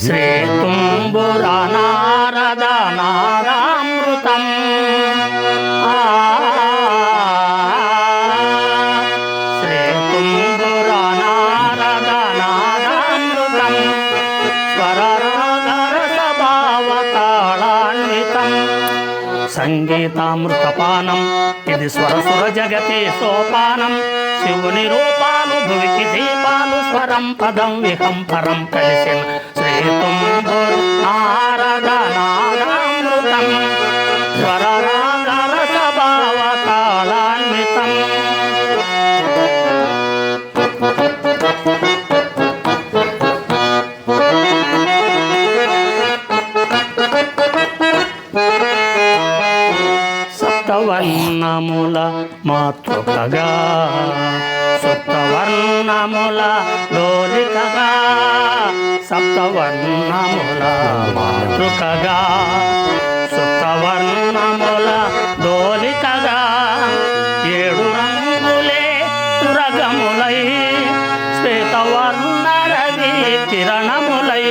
శ్రీ తుంబుర నారద నారామృతం శ్రీ తుంబుర నారద నారామృతం స్వరరాగరసభావతాళాన్వితం సంగీతామృతపానం ఇది స్వరసుర జగతి సోపానం శివుని రూపాలు భువికి దీపాలు స్వరం పదం విహం పరం కలిసిన శ్రీ తుంబుర నారద నారామృతం స్వరరాగరసభావతాళాన్వితం సప్తవర్ణముల మాతృకగా సప్తవర్ణముల డోలికగా సప్తవర్ణముల మాతృకగా సప్తవర్ణముల డోలికగా ఏడు రంగులే తురగములై శ్వేతవర్ణ రవి కిరణములై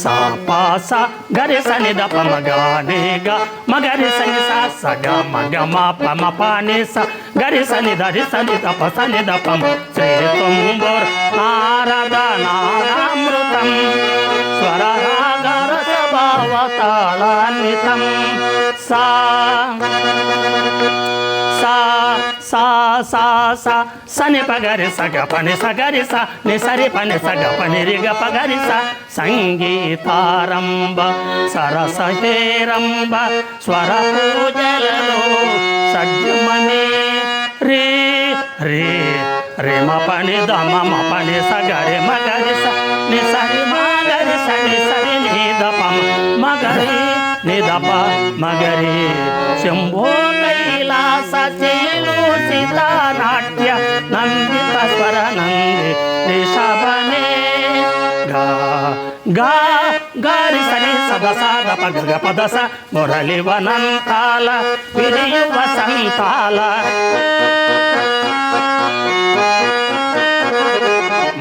సాపాస గరి సని దప మగానిగ మగరి సని సగ మగ మా పమ పాని స గరి సని ధరి సని దప సని దపం శ్రీ తుంబుర నారద నారామృతం స్వరరాగరసభావతాళాన్వితం సా సా సా సా సా సని పగరి సగ పని సగరి స ని సరి పని సగ పని రిగ పగరి స సంగీతారంభ సరసహేరంభ స్వర పూజలలో సజ్జమని రే రే రే మ పని ద మ పని సగరి మగరి స ని సరి మగరి స ని సరి ని ద ప మగరి ని ద ప మగరి శంభో కైలాస చేలు సీతా నాట్య నందిత స్వర నంది రిషభనే గా గా గారి సని సద సాద పగ పదస మురళి వనంతాల విరియు వసంతాల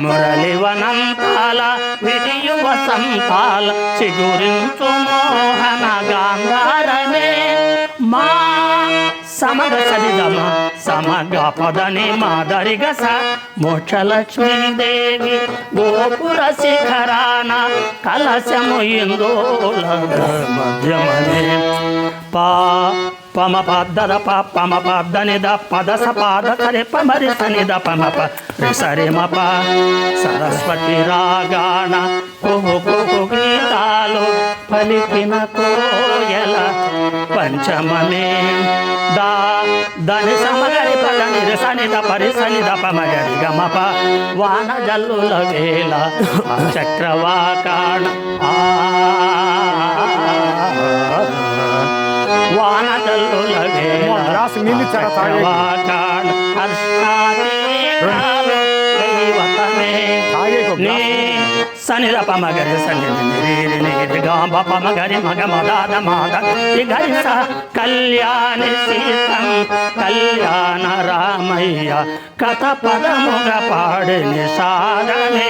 మురళి వనంతాల విరియు వసంతాల చిగురించు మోహన గాంధారనే మా సమగ సరిగమ సమగ పదని మాదరి గస మోక్షలక్ష్మీదేవి గోపుర శిఖరాన కలశము ఇందోల మధ్యమనే పా పమ పద్దర పమ పద్దని ద పదస పాద కరి పమరి సని ద పమ ప సరి మ ప సరస్వతి రాగాణ కుహు కుహు గీతాలు పలికిన కోయల పంచమనే దా దని సమగరి పదని సని ద పరి సని ద పమగరి గమ ప వాన జల్లుల వేళ చక్రవాకాణ వాన జల్లుల వేళ చక్రవాకాణ హర్షాది దైవతమే నీ సని ద పమగరి సని ని గమ పమగరి మగ మదాద మాద గరి స కళ్యాణి సీతం కళ్యాణ రామయ్య కథ పదముగ పాడిని సాధనే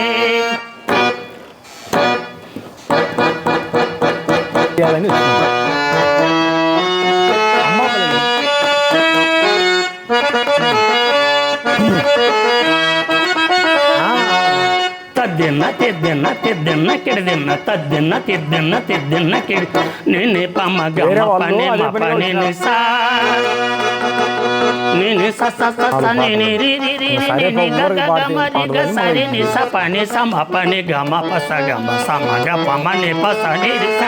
తద్దిన్న తిద్దిన్న తిద్దిన్న కిడిదిన్న తద్దిన్న తిద్దిన్న తిద్దిన్న కిడి నిని పమ గమ పని మ పని నిసా నిని స స స స నిని రి రి రి రి ని గ గ గ మ రి గ స రి ని స పని స మ పని గ మ ప స గ మ స మ గ ప మ ని ప స ని రి స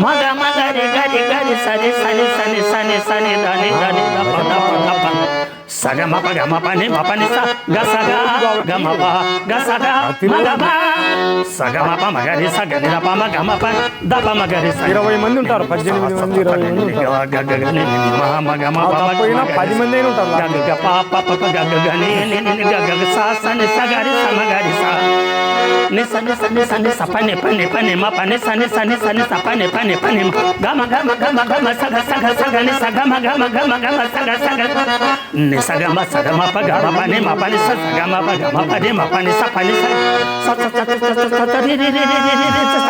మ గ మ గ రి గ రి గ రి స రి స ని స ని స ని స ని ద ని ద ని ద ప ద ప ద ప స గ మ ప గ మ ప ని స గ స గ గ మ ప గ స గ మ గ ప స గ మ ప మ గ రి స గ ని ద ప మ గ మ ప ద ప మ గ రి స 20 మంది ఉంటారు 18 మంది 20 మంది ఉంటారు గ గ గ ని మ మ గ మ ప పోయినా 10 మంది అయినా ఉంటారు గ గ ప ప ప గ గ గ ని ని ని గ గ స స ని స గ రి స మ గ రి స నిస నిస నిస నిస పని పని పని మ పని సని సని సని స పని పని పని గమ గమ గమ గమ సగ సగ సగ నిస గమ గమ గమ గమ సగ సగ నిస గమ సగ మ ప గమ పని మ పని స గమ ప గమ పని మ పని స పని స స స స స స రి రి రి రి రి స